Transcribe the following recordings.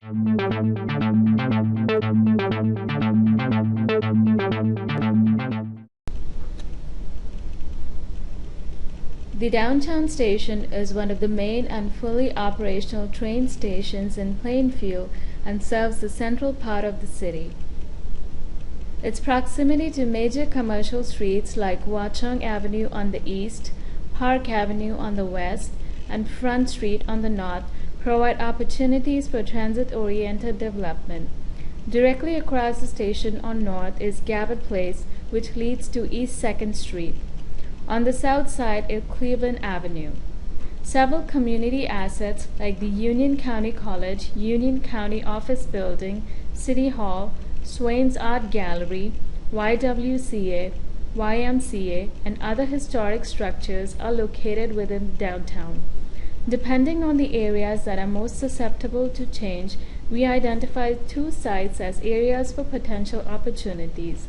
The downtown station is one of the main and fully operational train stations in Plainfield and serves the central part of the city. Its proximity to major commercial streets like Watchung Avenue on the east, Park Avenue on the west, and Front Street on the north provide opportunities for transit-oriented development. Directly across the station on north is Gabbard Place, which leads to East 2nd Street. On the south side is Cleveland Avenue. Several community assets like the Union County College, Union County Office Building, City Hall, Swain's Art Gallery, YWCA, YMCA, and other historic structures are located within downtown. Depending on the areas that are most susceptible to change, we identify two sites as areas for potential opportunities.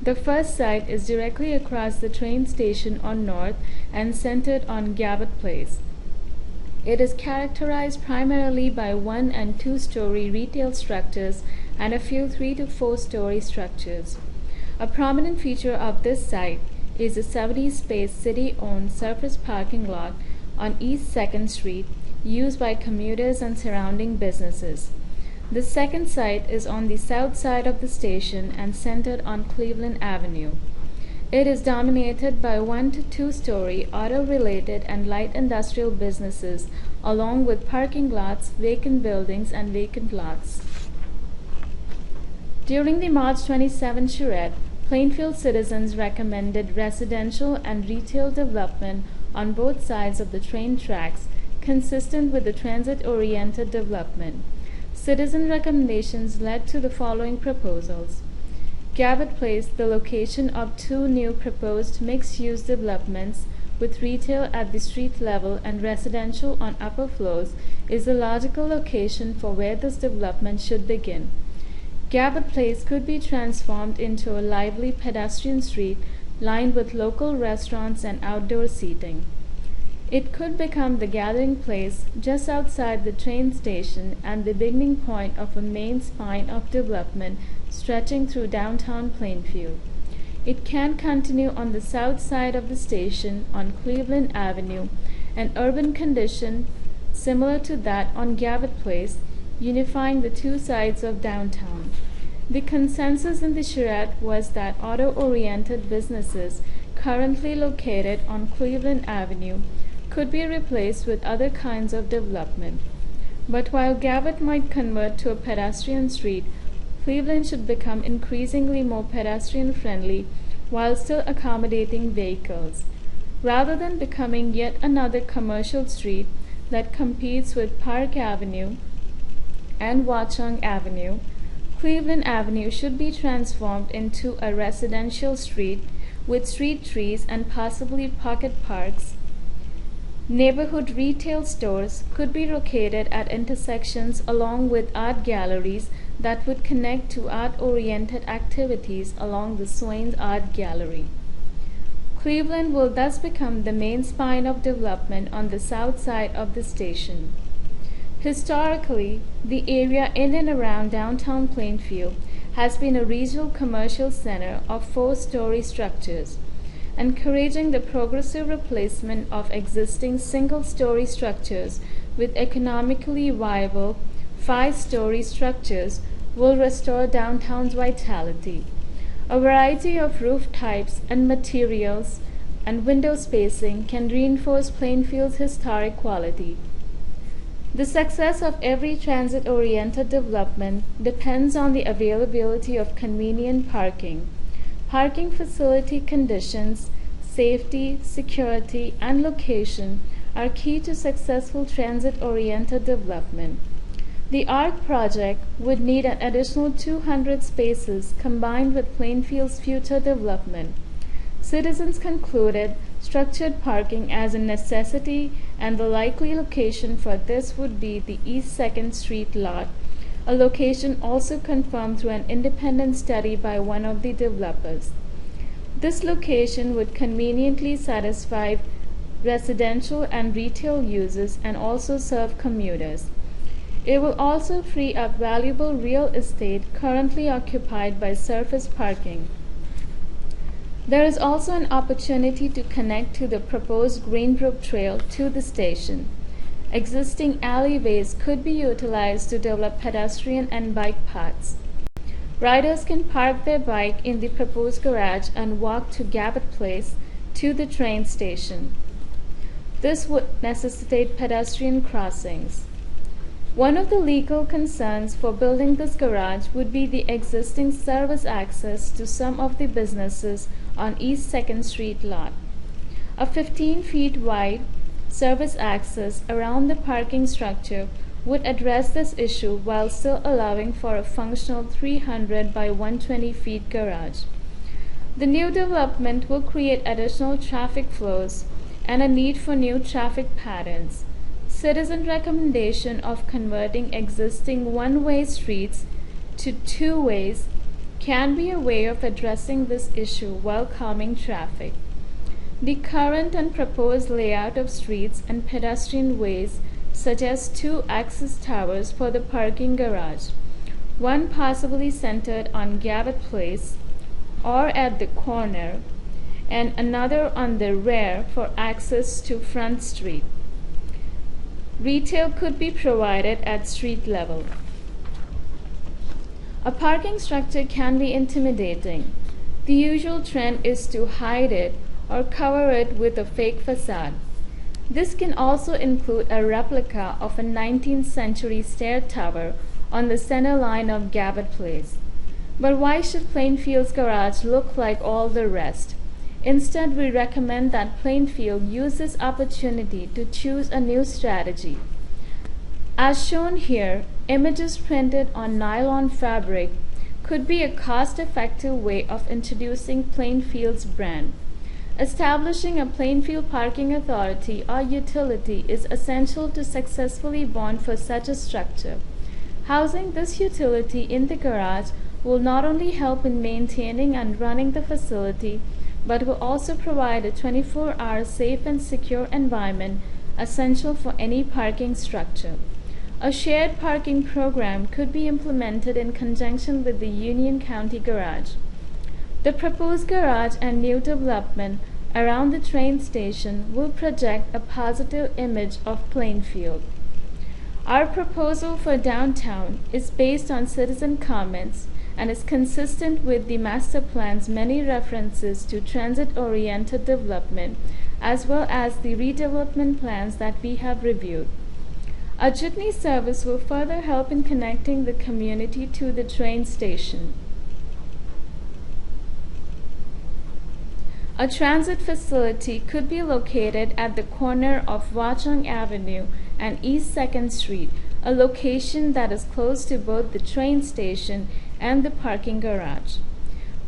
The first site is directly across the train station on north and centered on Gabbard Place. It is characterized primarily by 1- and 2-story retail structures and a few 3- to 4-story structures. A prominent feature of this site is the 70-space city-owned surface parking lot on East 2nd Street, used by commuters and surrounding businesses. The second site is on the south side of the station and centered on Cleveland Avenue. It is dominated by 1- to 2-story auto-related and light industrial businesses, along with parking lots, vacant buildings, and vacant lots. During the March 27 charrette, Plainfield citizens recommended residential and retail development on both sides of the train tracks, consistent with the transit-oriented development. Citizen recommendations led to the following proposals. Gabbard Place, the location of 2 new proposed mixed-use developments with retail at the street level and residential on upper floors, is the logical location for where this development should begin. Gabbard Place could be transformed into a lively pedestrian street lined with local restaurants and outdoor seating. It could become the gathering place just outside the train station and the beginning point of a main spine of development stretching through downtown Plainfield. It can continue on the south side of the station on Cleveland Avenue, an urban condition similar to that on Gabbard Place, unifying the two sides of downtown. The consensus in the charrette was that auto-oriented businesses currently located on Cleveland Avenue could be replaced with other kinds of development. But while Gabbard might convert to a pedestrian street, Cleveland should become increasingly more pedestrian-friendly while still accommodating vehicles. Rather than becoming yet another commercial street that competes with Park Avenue and Watchung Avenue, Cleveland Avenue should be transformed into a residential street with street trees and possibly pocket parks. Neighborhood retail stores could be located at intersections along with art galleries that would connect to art-oriented activities along the Swain's Art Gallery. Cleveland will thus become the main spine of development on the south side of the station. Historically, the area in and around downtown Plainfield has been a regional commercial center of 4-story structures. Encouraging the progressive replacement of existing single-story structures with economically viable 5-story structures will restore downtown's vitality. A variety of roof types and materials and window spacing can reinforce Plainfield's historic quality. The success of every transit-oriented development depends on the availability of convenient parking. Parking facility conditions, safety, security, and location are key to successful transit-oriented development. The ARC project would need an additional 200 spaces combined with Plainfield's future development. Citizens concluded structured parking as a necessity, and the likely location for this would be the East 2nd Street lot, a location also confirmed through an independent study by one of the developers. This location would conveniently satisfy residential and retail uses and also serve commuters. It will also free up valuable real estate currently occupied by surface parking. There is also an opportunity to connect to the proposed Greenbrook Trail to the station. Existing alleyways could be utilized to develop pedestrian and bike paths. Riders can park their bike in the proposed garage and walk to Gabbett Place to the train station. This would necessitate pedestrian crossings. One of the legal concerns for building this garage would be the existing service access to some of the businesses on East 2nd Street lot. A 15 feet wide service access around the parking structure would address this issue while still allowing for a functional 300 by 120 feet garage. The new development will create additional traffic flows and a need for new traffic patterns. Citizen recommendation of converting existing one-way streets to two-ways can be a way of addressing this issue while calming traffic. The current and proposed layout of streets and pedestrian ways suggests two access towers for the parking garage, one possibly centered on Gabbett Place or at the corner, and another on the rear for access to Front Street. Retail could be provided at street level. A parking structure can be intimidating. The usual trend is to hide it or cover it with a fake facade. This can also include a replica of a 19th century stair tower on the center line of Gabbett Place. But why should Plainfield's garage look like all the rest? Instead, we recommend that Plainfield use this opportunity to choose a new strategy. As shown here, images printed on nylon fabric could be a cost-effective way of introducing Plainfield's brand. Establishing a Plainfield Parking Authority or utility is essential to successfully bond for such a structure. Housing this utility in the garage will not only help in maintaining and running the facility, but will also provide a 24-hour safe and secure environment essential for any parking structure. A shared parking program could be implemented in conjunction with the Union County Garage. The proposed garage and new development around the train station will project a positive image of Plainfield. Our proposal for downtown is based on citizen comments and is consistent with the master plan's many references to transit-oriented development, as well as the redevelopment plans that we have reviewed. A jitney service will further help in connecting the community to the train station. A transit facility could be located at the corner of Watchung Avenue and East 2nd Street, a location that is close to both the train station and the parking garage.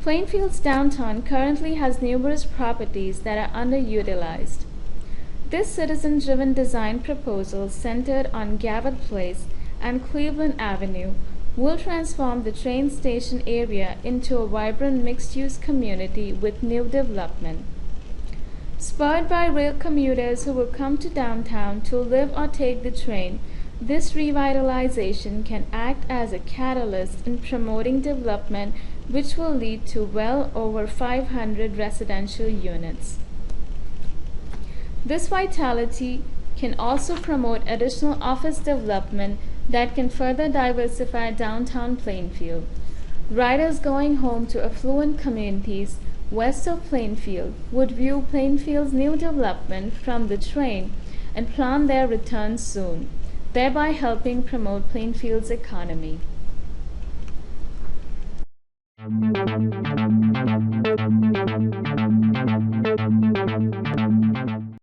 Plainfields Downtown currently has numerous properties that are underutilized. This citizen-driven design proposal centered on Gabbett Place and Cleveland Avenue will transform the train station area into a vibrant mixed-use community with new development. Spurred by rail commuters who will come to downtown to live or take the train, this revitalization can act as a catalyst in promoting development, which will lead to well over 500 residential units. This vitality can also promote additional office development that can further diversify downtown Plainfield. Riders going home to affluent communities west of Plainfield would view Plainfield's new development from the train and plan their return soon, thereby helping promote Plainfield's economy.